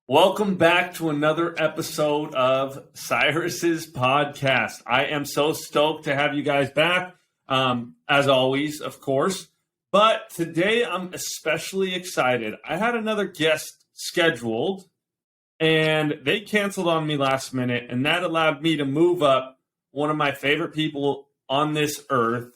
Welcome back to another episode of Cyrus's Podcast. I am so stoked to have you guys back, as always, of course. But today I'm especially excited. I had another guest scheduled, and they canceled on me last minute, and that allowed me to move up one of my favorite people on this earth,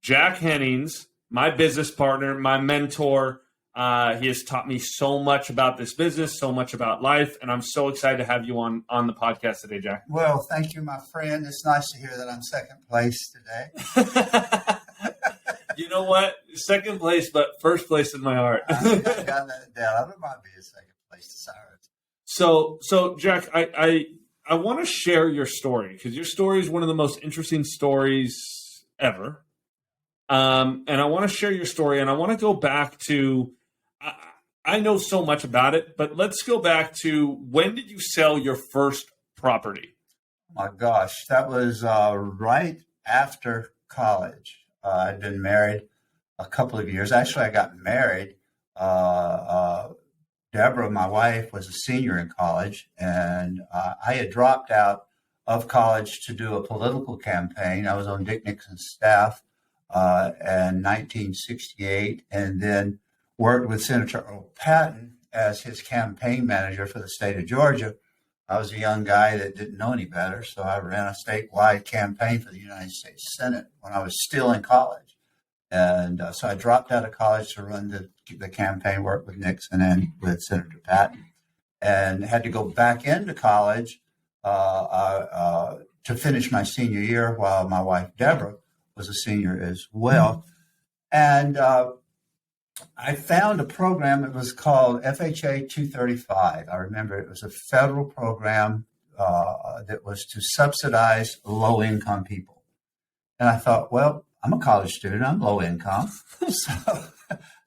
Jack Hennings, my business partner, my mentor. He has taught me so much about this business, so much about life, and I'm so excited to have you on the podcast today, Jack. Well, thank you, my friend. It's nice to hear that I'm second place today. You know what? Second place, but first place in my heart. I got that down. I don't mind being second place to Cyrus. So Jack, I want to share your story because your story is one of the most interesting stories ever. And I want to share your story, and I want to go back to. I know so much about it, but let's go back to when did you sell your first property? Oh my gosh, that was right after college. I'd been married a couple of years. Actually, I got married. Deborah, my wife, was a senior in college, and I had dropped out of college to do a political campaign. I was on Dick Nixon's staff in 1968, and then worked with Senator Earl Patton as his campaign manager for the state of Georgia. I was a young guy that didn't know any better, so I ran a statewide campaign for the United States Senate when I was still in college. And so I dropped out of college to run the campaign work with Nixon and with Senator Patton, and had to go back into college to finish my senior year while my wife, Deborah, was a senior as well. And I found a program that was called FHA 235. I remember it was a federal program that was to subsidize low-income people. And I thought, well, I'm a college student. I'm low income.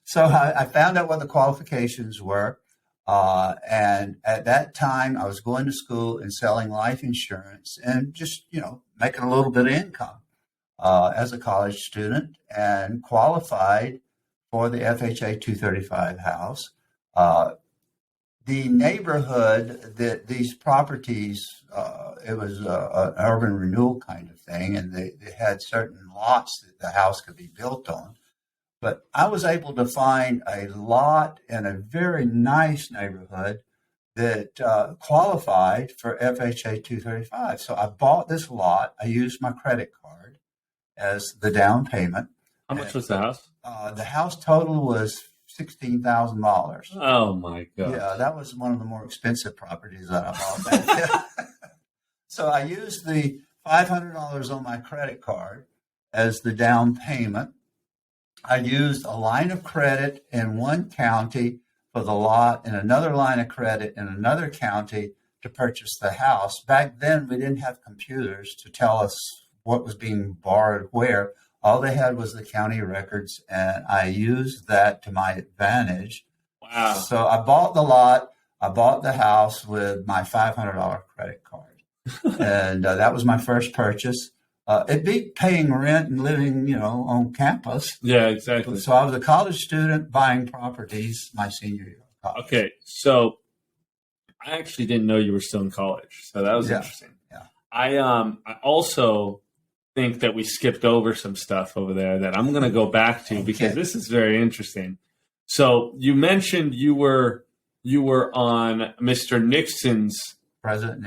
So I found out what the qualifications were. And at that time, I was going to school and selling life insurance and just, making a little bit of income as a college student, and qualified for the FHA 235 house. The neighborhood that these properties, it was an urban renewal kind of thing, and they had certain lots that the house could be built on. But I was able to find a lot in a very nice neighborhood that qualified for FHA 235. So I bought this lot. I used my credit card as the down payment. How much was the house? The house total was $16,000. Oh my God! Yeah, that was one of the more expensive properties that I bought. So I used the $500 on my credit card as the down payment. I used a line of credit in one county for the lot and another line of credit in another county to purchase the house. Back then, we didn't have computers to tell us what was being borrowed where. All they had was the county records, and I used that to my advantage. Wow. So I bought the lot, I bought the house with my $500 credit card. And that was my first purchase. It beat paying rent and living, on campus. Yeah, exactly. So I was a college student buying properties my senior year of college. Okay, so I actually didn't know you were still in college, so that was interesting. Yeah. I also think that we skipped over some stuff over there that I'm going to go back to because this is very interesting. So you mentioned you were on Mr. Nixon's President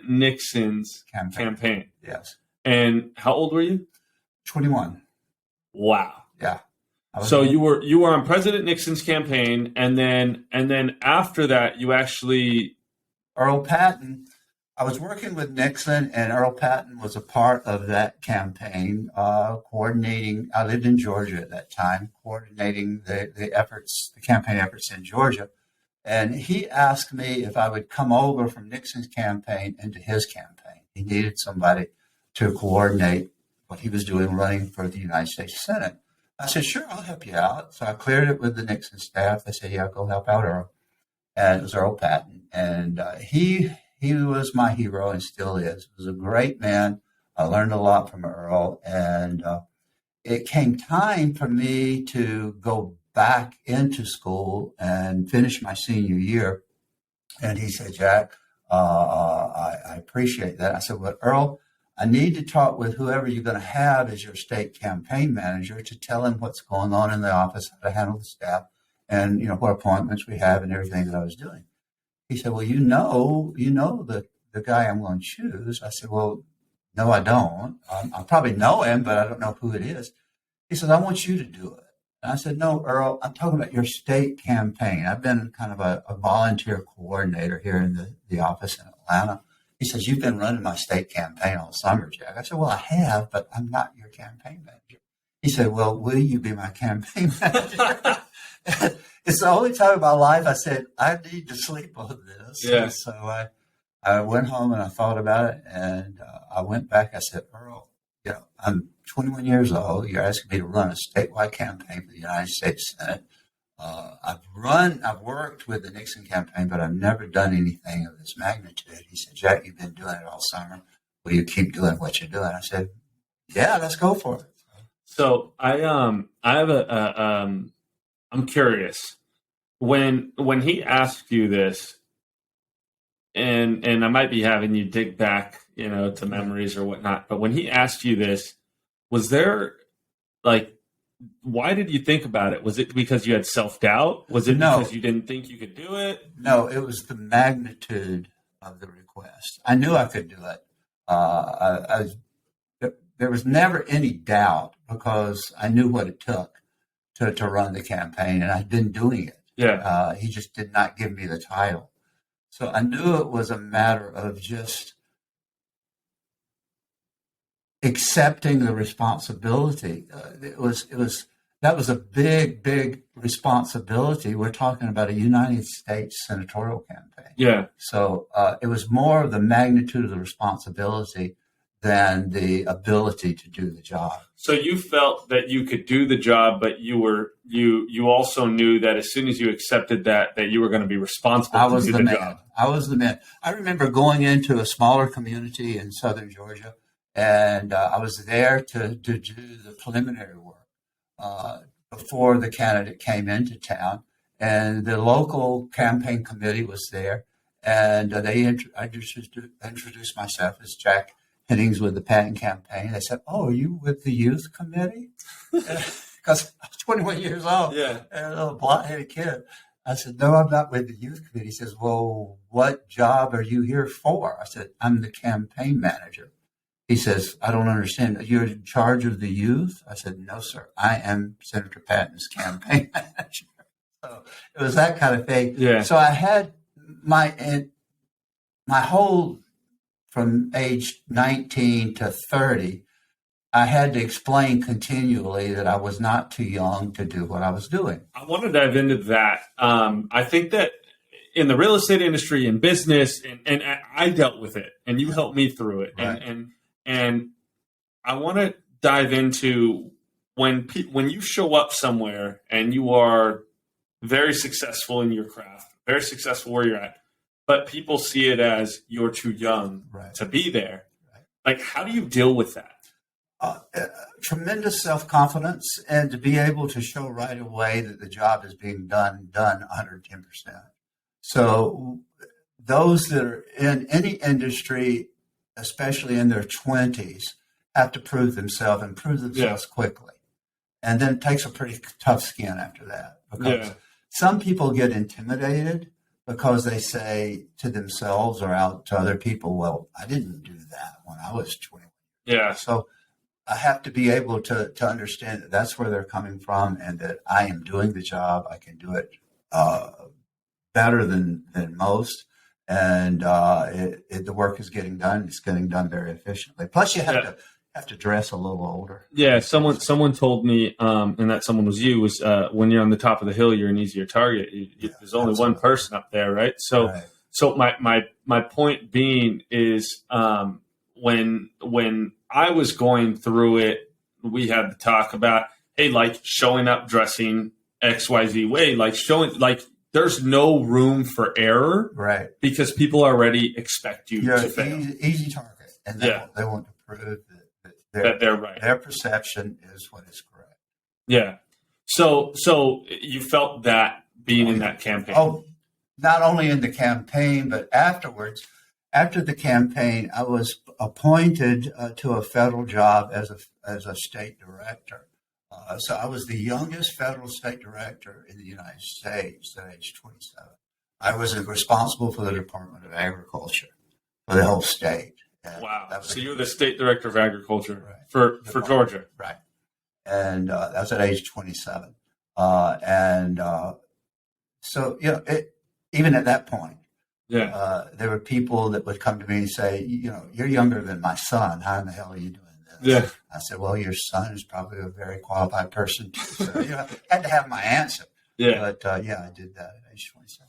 Nixon's campaign. Yes. And how old were you? 21. Wow. Yeah. So you were on President Nixon's campaign, and then after that you actually Earl Patton. I was working with Nixon, and Earl Patton was a part of that campaign, coordinating. I lived in Georgia at that time, coordinating the campaign efforts in Georgia. And he asked me if I would come over from Nixon's campaign into his campaign. He needed somebody to coordinate what he was doing running for the United States Senate. I said, sure, I'll help you out. So I cleared it with the Nixon staff. They said, yeah, go help out Earl. And it was Earl Patton. And he was my hero and still is. He was a great man. I learned a lot from Earl. And it came time for me to go back into school and finish my senior year. And he said, Jack, I appreciate that. I said, well, Earl, I need to talk with whoever you're going to have as your state campaign manager to tell him what's going on in the office, how to handle the staff, and what appointments we have and everything that I was doing. He said, well, you know the guy I'm going to choose. I said, well, no, I don't. I probably know him, but I don't know who it is. He said, I want you to do it. And I said, no, Earl, I'm talking about your state campaign. I've been kind of a volunteer coordinator here in the office in Atlanta. He says, you've been running my state campaign all summer, Jack. I said, well, I have, but I'm not your campaign manager. He said, well, will you be my campaign manager? It's the only time in my life I said, I need to sleep on this. Yeah. So I went home and I thought about it, and I went back. I said, Earl, I'm 21 years old. You're asking me to run a statewide campaign for the United States Senate. I've worked with the Nixon campaign, but I've never done anything of this magnitude. He said, Jack, you've been doing it all summer. Will you keep doing what you're doing? I said, yeah, let's go for it. So I have I'm curious when he asked you this, and I might be having you dig back, to memories or whatnot, but when he asked you this, was there why did you think about it? Was it because you had self-doubt? Was it because you didn't think you could do it? No, it was the magnitude of the request. I knew I could do it. There was never any doubt because I knew what it took to run the campaign, and I'd been doing it. Yeah. He just did not give me the title. So I knew it was a matter of just accepting the responsibility. That was a big responsibility. We're talking about a United States senatorial campaign. Yeah. So it was more of the magnitude of the responsibility than the ability to do the job. So you felt that you could do the job, but you also knew that as soon as you accepted that you were going to be responsible to do the job. I was the man. I remember going into a smaller community in southern Georgia, and I was there to do the preliminary work before the candidate came into town. And the local campaign committee was there, and I introduced myself as Jack Hennings with the Patton campaign. They said, "Oh, are you with the youth committee?" Because I was 21 years old, yeah, and a little blonde-headed kid. I said, "No, I'm not with the youth committee." He says, "Well, what job are you here for?" I said, "I'm the campaign manager." He says, "I don't understand. You're in charge of the youth?" I said, "No, sir. I am Senator Patton's campaign manager." So it was that kind of thing. Yeah. So I had my whole, from age 19 to 30, I had to explain continually that I was not too young to do what I was doing. I want to dive into that. I think that in the real estate industry, in business, and I dealt with it, and you helped me through it. Right. And I want to dive into when you show up somewhere and you are very successful in your craft, very successful where you're at, but people see it as you're too young to be there. Right. Like, how do you deal with that? Tremendous self-confidence, and to be able to show right away that the job is being done 110%. So those that are in any industry, especially in their 20s, have to prove themselves quickly. And then it takes a pretty tough skin after that, because some people get intimidated because they say to themselves or out to other people, "Well, I didn't do that when I was 21." Yeah. So I have to be able to understand that that's where they're coming from, and that I am doing the job. I can do it better than most. And the work is getting done. It's getting done very efficiently. Plus, you have to dress a little older. Yeah, someone told me, and that someone was you, was when you're on the top of the hill, you're an easier target. There's only one person up there, right? So my point being is when I was going through it, we had to talk about, hey, like showing up dressing XYZ way, like showing like. There's no room for error, right? Because people already expect you to fail. Easy target, and they want to prove that they're right. Their perception is what is correct. Yeah. So you felt that being in that campaign. Oh, not only in the campaign, but afterwards. After the campaign, I was appointed to a federal job as a state director. So I was the youngest federal state director in the United States at age 27. I was responsible for the Department of Agriculture for the whole state. And wow. So you were the state director of agriculture right. for Georgia. Right. And that was at age 27. So, even at that point, there were people that would come to me and say, you're younger than my son. How in the hell are you doing this? Yeah. I said, well, your son is probably a very qualified person too. So, I had to have my answer. Yeah. But, I did that at age 27.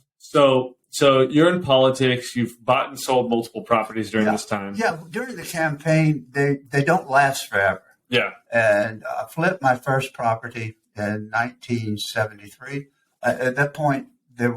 So you're in politics. You've bought and sold multiple properties during this time. Yeah. During the campaign, they don't last forever. Yeah. And I flipped my first property in 1973. At that point, they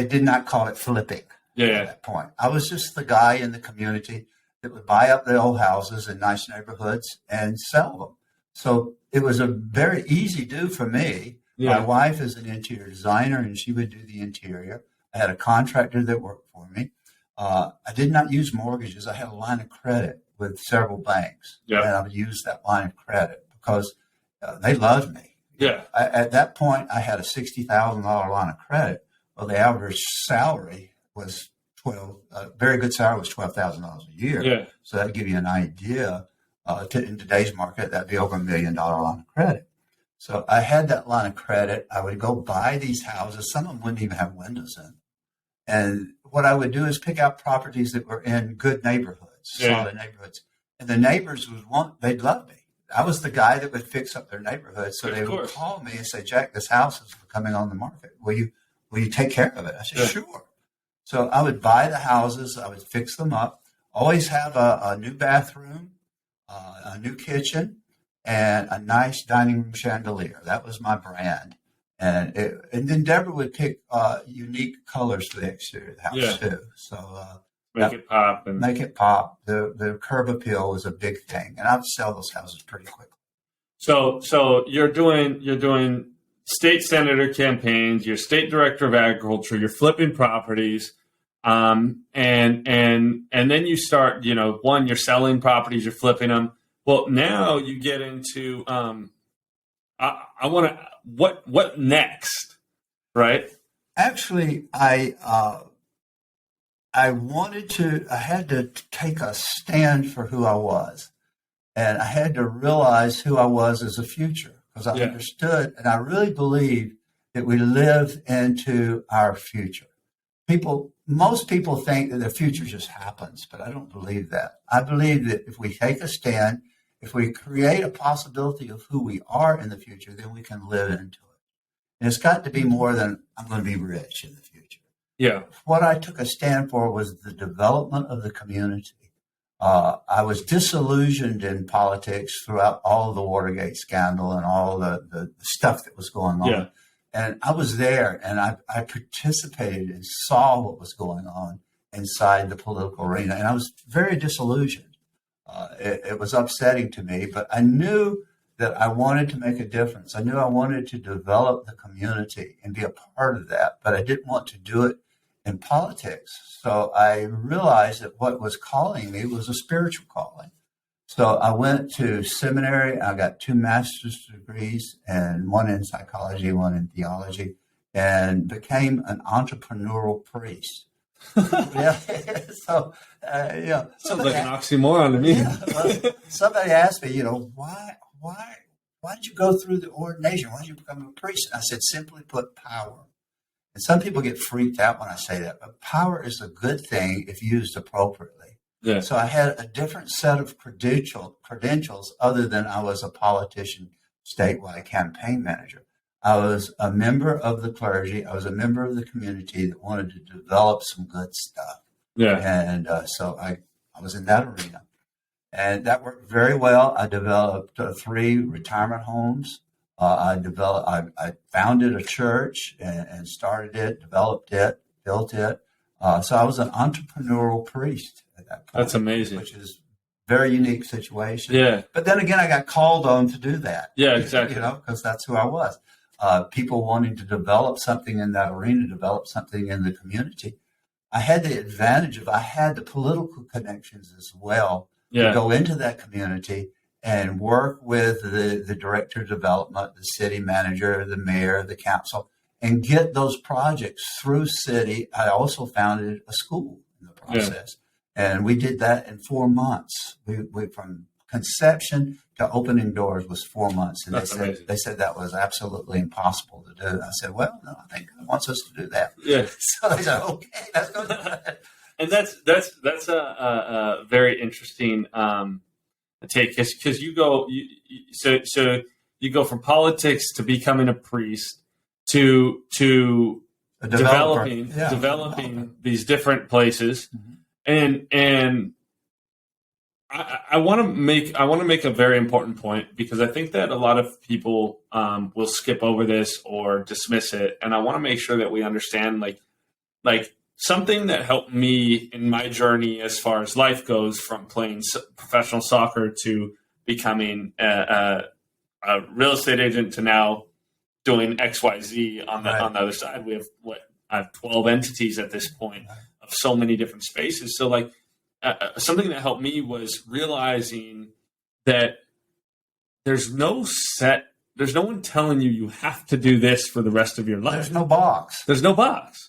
did not call it flipping at that point. I was just the guy in the community that would buy up the old houses in nice neighborhoods and sell them. So it was a very easy do for me. Yeah. My wife is an interior designer, and she would do the interior. I had a contractor that worked for me. I did not use mortgages. I had a line of credit with several banks, and I would use that line of credit because they loved me. Yeah. At that point, I had a $60,000 line of credit. Well, the average salary was very good salary was $12,000 a year. Yeah. So that'd give you an idea. In today's market, that'd be over $1 million line of credit. So I had that line of credit. I would go buy these houses. Some of them wouldn't even have windows in. And what I would do is pick out properties that were in good neighborhoods, solid neighborhoods. And the neighbors they'd love me. I was the guy that would fix up their neighborhood. So they would call me and say, Jack, this house is coming on the market. Will you take care of it? I said, sure. So I would buy the houses. I would fix them up, always have a new bathroom, a new kitchen, and a nice dining room chandelier. That was my brand. And then Deborah would pick unique colors for the exterior of the house too. So make it pop. Make it pop. The curb appeal was a big thing. And I would sell those houses pretty quickly. So you're doing state senator campaigns, you're state director of agriculture, you're flipping properties, and then you start, you're selling properties, you're flipping them. Well, now you get into, I want to, what next, right? Actually, I had to take a stand for who I was, and I had to realize who I was as a future. Because I understood, and I really believe that we live into our future. Most people think that the future just happens, but I don't believe that. I believe that if we take a stand, if we create a possibility of who we are in the future, then we can live into it. And it's got to be more than I'm going to be rich in the future. Yeah. What I took a stand for was the development of the community. I was disillusioned in politics throughout all the Watergate scandal and all the stuff that was going on. Yeah. And I was there, and I participated and saw what was going on inside the political arena. And I was very disillusioned. It was upsetting to me, but I knew that I wanted to make a difference. I knew I wanted to develop the community and be a part of that, but I didn't want to do it in politics. So I realized that what was calling me was a spiritual calling. So I went to seminary. I got 2 master's degrees, and one in psychology, one in theology, and became an entrepreneurial priest. Yeah. So, sounds like an oxymoron to me. Yeah, somebody asked me, why did you go through the ordination? Why did you become a priest? And I said, simply put, power. And some people get freaked out when I say that, but power is a good thing if used appropriately. Yeah. So I had a different set of credentials other than I was a politician, statewide campaign manager. I was a member of the clergy. I was a member of the community that wanted to develop some good stuff. Yeah. And so I was in that arena. And that worked very well. I developed 3 retirement homes. I founded a church and started it, developed it, built it. So I was an entrepreneurial priest at that point. That's amazing. Which is a very unique situation. Yeah. But then again, I got called on to do that. Yeah, exactly. Because that's who I was. people wanting to develop something in that arena, develop something in the community. I had the advantage of I had the political connections as well to go into that community and work with the director of development, the city manager, the mayor, the council, and get those projects through city. I also founded a school in the process, and we did that in 4 months. We from conception to opening doors was 4 months, and they said that was absolutely impossible to do. I said, well, no, I think God wants us to do that. Yeah. So they said, okay, let's go do that. And that's a very interesting take, because you go so you go from politics to becoming a priest to developing these different places, and I want to make a very important point, because I think that a lot of people will skip over this or dismiss it, and I want to make sure that we understand like something that helped me in my journey as far as life goes, from playing professional soccer to becoming a real estate agent to now doing XYZ on the other side. We have I have 12 entities at this point of so many different spaces. So like. Something that helped me was realizing that there's no one telling you have to do this for the rest of your life. There's no box.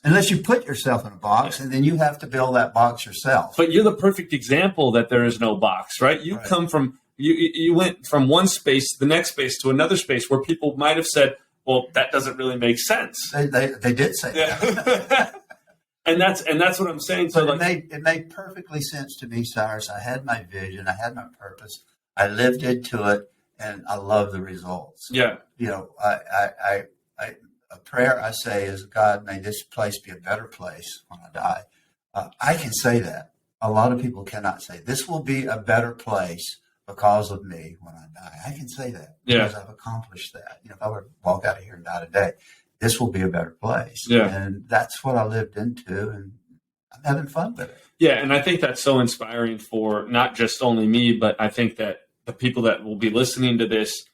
Unless you put yourself in a box, and then you have to build that box yourself. But you're the perfect example that there is no box, right? You come from, you went from one space to the next space to another space where people might have said, well, that doesn't really make sense. They did say that. And that's what I'm saying. So it made perfectly sense to me, Cyrus. I had my vision, I had my purpose, I lived into it, and I love the results. Yeah. You know, I a prayer I say is, God, may this place be a better place when I die. I can say that. A lot of people cannot say this will be a better place because of me when I die. I can say that because I've accomplished that. You know, if I were to walk out of here and die today, this will be a better place. Yeah. And that's what I lived into, and I'm having fun with it. Yeah, and I think that's so inspiring for not just only me, but I think that the people that will be listening to this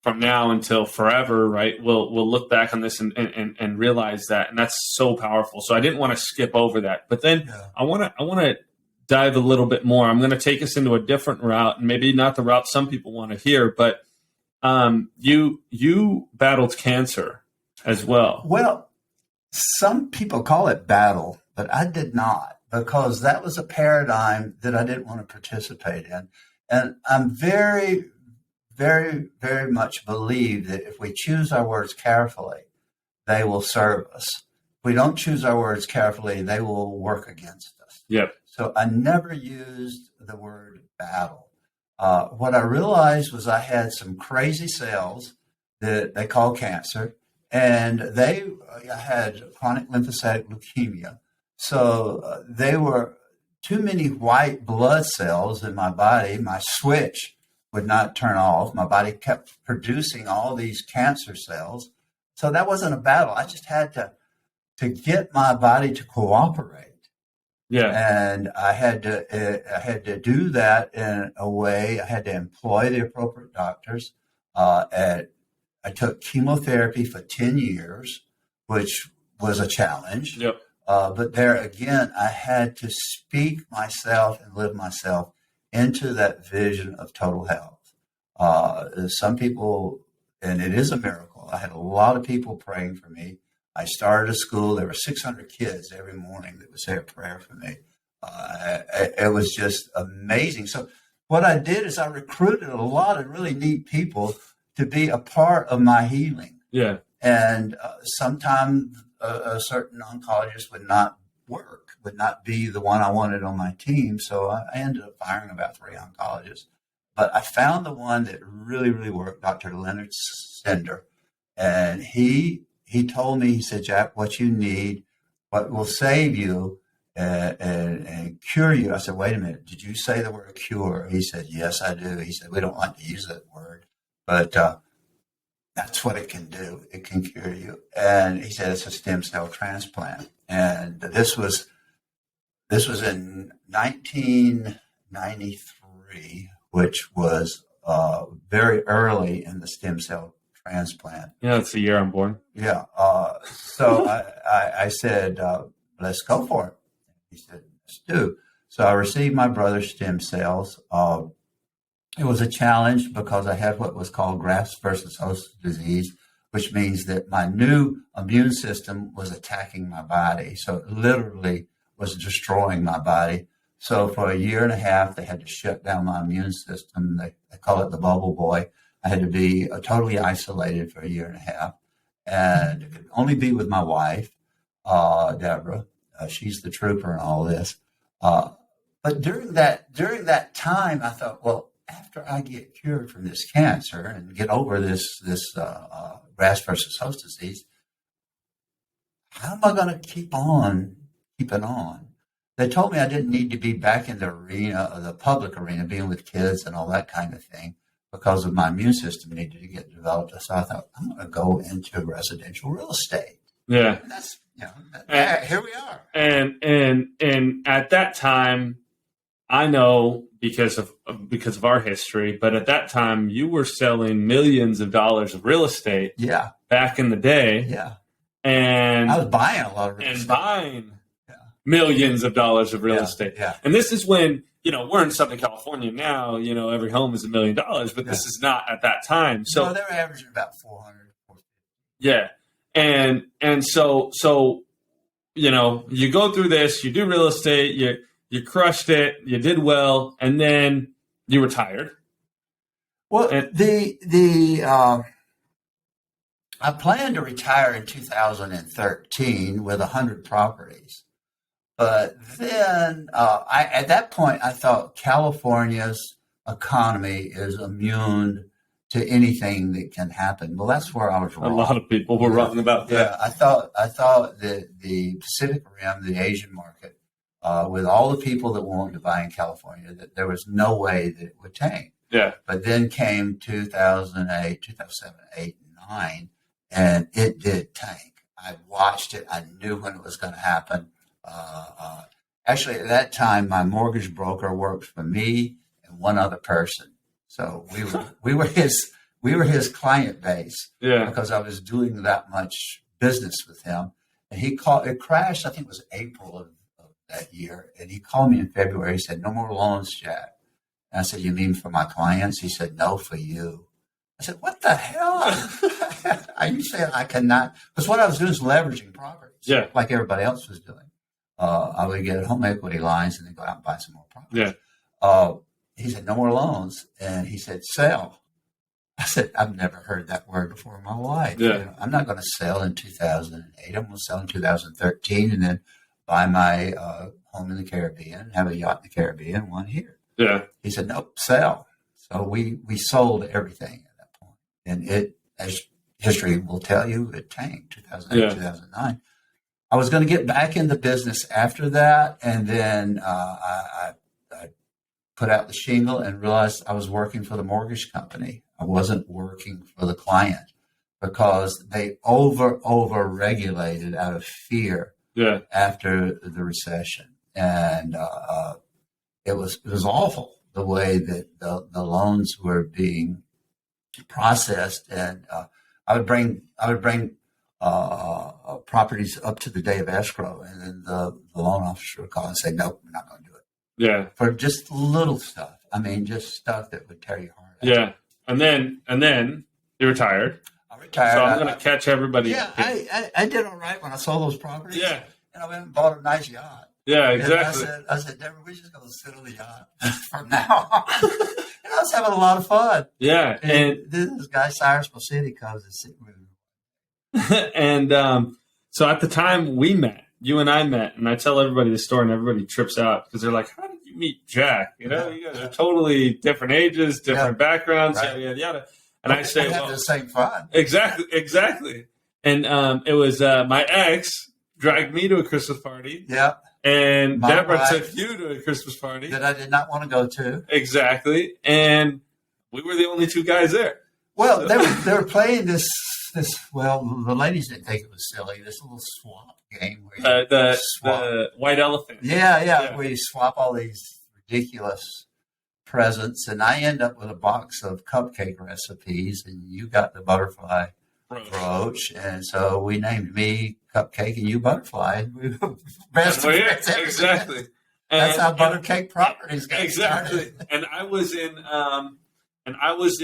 from now until forever, right, will look back on this and realize that, and that's so powerful. So I didn't want to skip over that. But then I want to dive a little bit more. I'm going to take us into a different route, and maybe not the route some people want to hear, but you battled cancer as well. Well, some people call it battle, but I did not, because that was a paradigm that I didn't want to participate in. And I'm very, very, very much believe that if we choose our words carefully, they will serve us. If we don't choose our words carefully, they will work against us. Yep. So I never used the word battle. What I realized was I had some crazy cells that they call cancer, and they had chronic lymphocytic leukemia. So they were too many white blood cells in my body. My switch would not turn off. My body kept producing all these cancer cells. So that wasn't a battle. I just had to get my body to cooperate. Yeah. And I had to do that in a way. I had to employ the appropriate doctors. I took chemotherapy for 10 years, which was a challenge. Yep. But there again, I had to speak myself and live myself into that vision of total health. Some people, and it is a miracle, I had a lot of people praying for me. I started a school. There were 600 kids every morning that would say a prayer for me. It was just amazing. So what I did is I recruited a lot of really neat people to be a part of my healing. Yeah. And sometimes a certain oncologist would not be the one I wanted on my team. So I ended up firing about 3 oncologists. But I found the one that really, really worked, Dr. Leonard Sender. And he told me, he said, Jack, what you need, what will save you and cure you. I said, wait a minute, did you say the word cure? He said, yes, I do. He said, we don't like to use that word, but that's what it can do. It can cure you. And he said, it's a stem cell transplant. And this was in 1993, which was very early in the stem cell transplant. Yeah, that's the year I'm born. Yeah. So I said, let's go for it. He said, let's do. So I received my brother's stem cells. It was a challenge because I had what was called graft versus host disease, which means that my new immune system was attacking my body. So it literally was destroying my body. So for a year and a half, they had to shut down my immune system. They call it the bubble boy. I had to be totally isolated for a year and a half, and it could only be with my wife, Deborah. She's the trooper in all this. But during that time, I thought, well, after I get cured from this cancer and get over this graft versus host disease, how am I going to keep on keeping on? They told me I didn't need to be back in the arena, the public arena, being with kids and all that kind of thing, because of my immune system needed to get developed. So I thought, I'm going to go into residential real estate. Yeah. And that's, here we are. And at that time, I know because of our history, but at that time you were selling millions of dollars of real estate. Yeah. Back in the day. Yeah. And I was buying a lot of real estate. And buying millions of dollars of real estate. Yeah. And this is when, we're in Southern California now, every home is $1 million, but this is not at that time. So no, they were averaging about 400. Yeah. And so, you go through this, you do real estate, you crushed it, you did well, and then you retired. Well, I planned to retire in 2013 with 100 properties. But then at that point, I thought California's economy is immune to anything that can happen. Well, that's where I was wrong. A lot of people were wrong about that. Yeah, I thought that the Pacific Rim, the Asian market, with all the people that wanted to buy in California, that there was no way that it would tank. Yeah. But then came 2008, 2007, 8, and 9, and it did tank. I watched it. I knew when it was going to happen. Actually, at that time, my mortgage broker worked for me and one other person. So we were his client base. Yeah. Because I was doing that much business with him. And it crashed, I think it was April of that year. And he called me in February. He said, "No more loans, Jack." And I said, "You mean for my clients?" He said, "No, for you." I said, "What the hell?" Are you saying I cannot? Because what I was doing is leveraging properties, like everybody else was doing. I would get home equity lines and then go out and buy some more properties. Yeah. He said, "No more loans." And he said, "Sell." I said, "I've never heard that word before in my life. Yeah. I'm not going to sell in 2008. I'm going to sell in 2013 and then buy my home in the Caribbean, have a yacht in the Caribbean, one here." Yeah. He said, "Nope, sell." So we sold everything at that point. And it, as history will tell you, it tanked 2008, 2009. I was going to get back in the business after that. And then I put out the shingle and realized I was working for the mortgage company. I wasn't working for the client because they over regulated out of fear after the recession. And it was awful the way that the loans were being processed. And I would bring properties up to the day of escrow, and then the loan officer would call and say, "Nope, we're not going to do it." Yeah. For just little stuff. I mean, just stuff that would tear your heart out. Yeah. And then you retired. I retired. So I'm going to catch everybody. Yeah, I did all right when I sold those properties. Yeah. And I went and bought a nice yacht. Yeah, exactly. I said, "Deborah, we're just going to sit on the yacht from now on." And I was having a lot of fun. Yeah. And this guy, Cyrus Podcast, comes and sits with me. And so at the time you and I met, and I tell everybody the story and everybody trips out because they're like, "How did you meet Jack? You guys are totally different ages, different backgrounds, yada, yada, yada." And I say, "Well, the same fun." Exactly. And it was my ex dragged me to a Christmas party. Yeah. And Deborah took you to a Christmas party that I did not want to go to. Exactly. And we were the only two guys there. Well, they were playing this. Well, the ladies didn't think it was silly. This little swap game where the white elephant. Yeah. Where you swap all these ridiculous presents, and I end up with a box of cupcake recipes, and you got the butterfly brooch, and so we named me Cupcake and you Butterfly. Best of friends ever. Exactly. That's how Buttercake Properties got exactly. started. And I was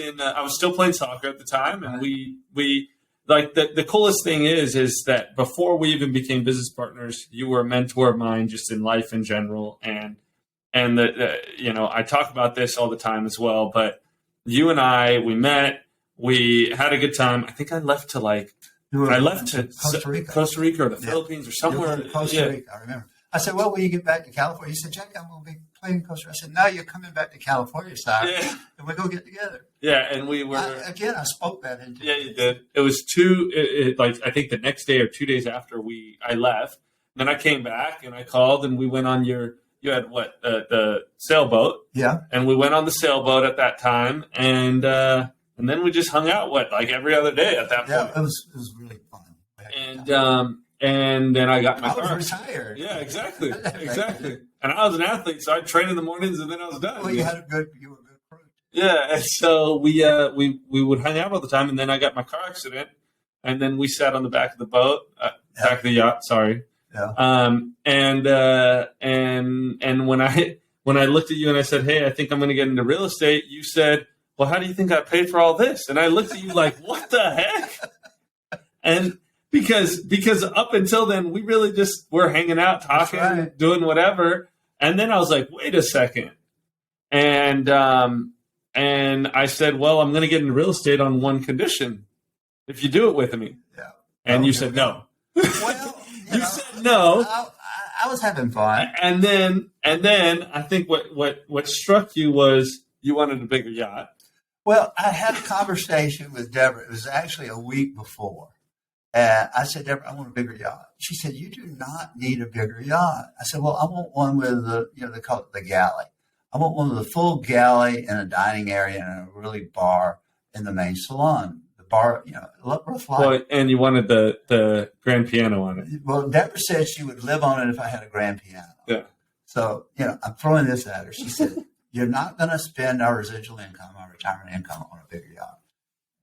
still playing soccer at the time, and we like the coolest thing is that before we even became business partners, you were a mentor of mine just in life in general, and I talk about this all the time as well. But you and we met, we had a good time. I think I left to Costa Rica or the Philippines or somewhere. Costa Rica, I remember. I said, well, when you get back to California? He said, Jack, I'm going to be playing in Costa Rica. I said, no, you're coming back to California, Cyrus, and we're going to get together. Yeah, and we were... I spoke that into Yeah, you did. It was I think the next day or 2 days after I left. Then I came back and I called and we went on you had what, the sailboat? Yeah. And we went on the sailboat at that time, and then we just hung out, every other day at that point. Yeah, it was really fun. And then I got my car. I was retired. Yeah, exactly. And I was an athlete, so I'd train in the mornings and then I was done. Well, you were a good crew. Yeah, and so we would hang out all the time, and then I got my car accident, and then we sat on the back of the boat, back of the yacht, sorry. Yeah. And when I looked at you and I said, hey, I think I'm going to get into real estate, you said, well, how do you think I paid for all this? And I looked at you like, what the heck? And because up until then, we really just were hanging out, talking, doing whatever. And then I was like, wait a second. And I said, well, I'm going to get into real estate on one condition. If you do it with me. Yeah. And you said no. Well, you said no. I was having fun. And then I think what struck you was you wanted a bigger yacht. Well, I had a conversation with Deborah. It was actually a week before. And I said, Deborah, I want a bigger yacht. She said, you do not need a bigger yacht. I said, well, I want one with they call it the galley. I want one with a full galley and a dining area and a really bar in the main salon. The bar, rough life. Well, and you wanted the grand piano on it. Well, Deborah said she would live on it if I had a grand piano. Yeah. So, I'm throwing this at her. She said, you're not going to spend our residual income, our retirement income on a bigger yacht.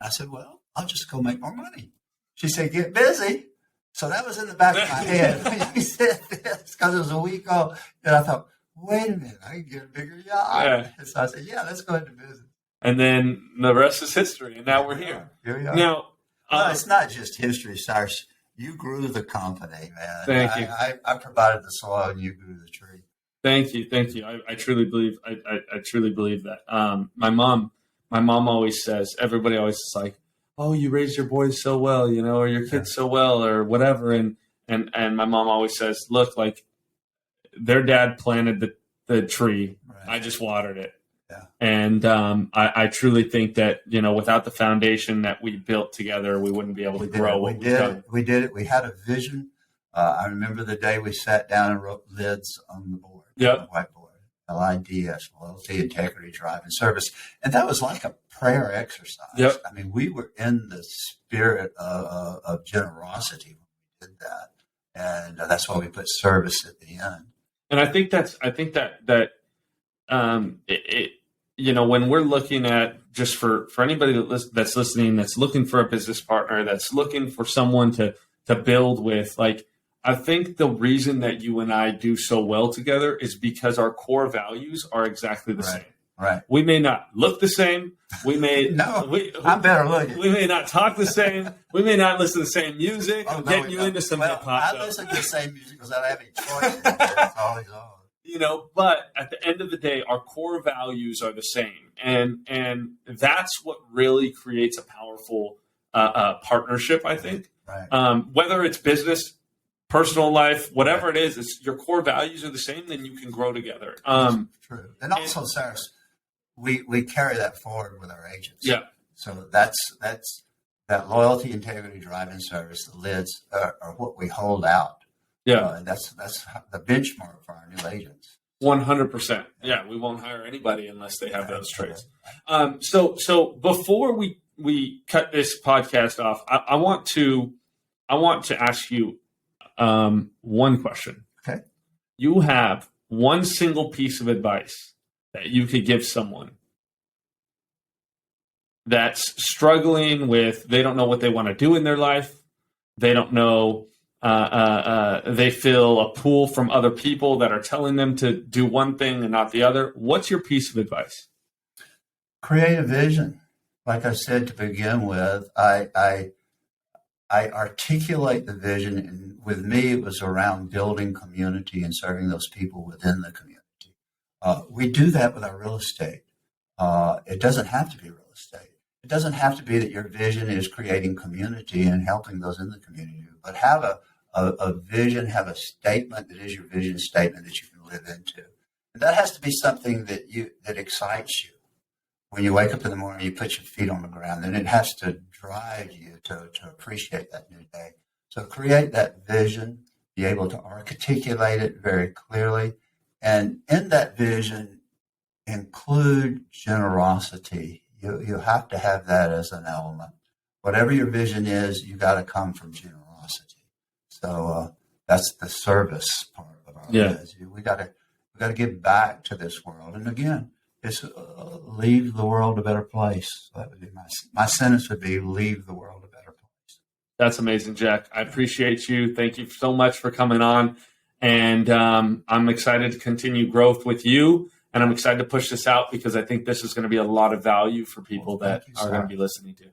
I said, well, I'll just go make more money. She said, get busy. So that was in the back of my head when you said this, because it was a week old. And I thought, wait a minute, I can get a bigger yacht. Yeah. And so I said, yeah, let's go into business. And then the rest is history. And now we're here. Here we are. Now, it's not just history, Cyrus. You grew the company, man. Thank you. I provided the soil and you grew the tree. Thank you. I truly believe. I truly believe that. My mom always says. Everybody always is like, "Oh, you raised your boys so well, or your kids so well, or whatever." And my mom always says, "Look, like their dad planted the tree. Right. I just watered it." Yeah. And I truly think that without the foundation that we built together, we wouldn't be able to grow. We did it. We had a vision. I remember the day we sat down and wrote lids on the board. Yep. Whiteboard. LIDS, loyalty, integrity, drive, and service. And that was like a prayer exercise. Yep. I mean, we were in the spirit of generosity when we did that. And that's why we put service at the end. And I think that when we're looking at, just for anybody that's listening, that's looking for a business partner, that's looking for someone to build with, like, I think the reason that you and I do so well together is because our core values are exactly the same. Right. We may not look the same. We may I'm better looking. We may not talk the same. We may not listen to the same music. I'm getting you into some hip hop. I listen to the same music because I don't have any choice. It's always on. But at the end of the day, our core values are the same, and that's what really creates a powerful partnership. I think, right. Whether it's business, personal life, whatever it is, your core values are the same, then you can grow together. True. And also, Cyrus, we carry that forward with our agents. Yeah. So that's that loyalty, integrity, drive, and service. The lids are what we hold out. Yeah. That's the benchmark for our new agents. 100%. Yeah, we won't hire anybody unless they have those traits. So before we cut this podcast off, I want to ask you one question. Okay. You have one single piece of advice that you could give someone that's struggling with, they don't know what they want to do in their life. They don't know, they feel a pull from other people that are telling them to do one thing and not the other. What's your piece of advice? Create a vision. Like I said to begin with, I articulate the vision, and with me, it was around building community and serving those people within the community. We do that with our real estate. It doesn't have to be real estate. It doesn't have to be that your vision is creating community and helping those in the community, but have a vision, have a statement that is your vision statement that you can live into. And that has to be something that excites you. When you wake up in the morning, you put your feet on the ground, and it has to drive you to appreciate that new day. So create that vision, be able to articulate it very clearly, and in that vision, include generosity. You have to have that as an element. Whatever your vision is, you got to come from generosity. So that's the service part of our lives. We got to give back to this world, and again, it's leave the world a better place. That would be my sentence would be leave the world a better place. That's amazing, Jack. I appreciate you. Thank you so much for coming on. And I'm excited to continue growth with you. And I'm excited to push this out because I think this is going to be a lot of value for people that are going to be listening to.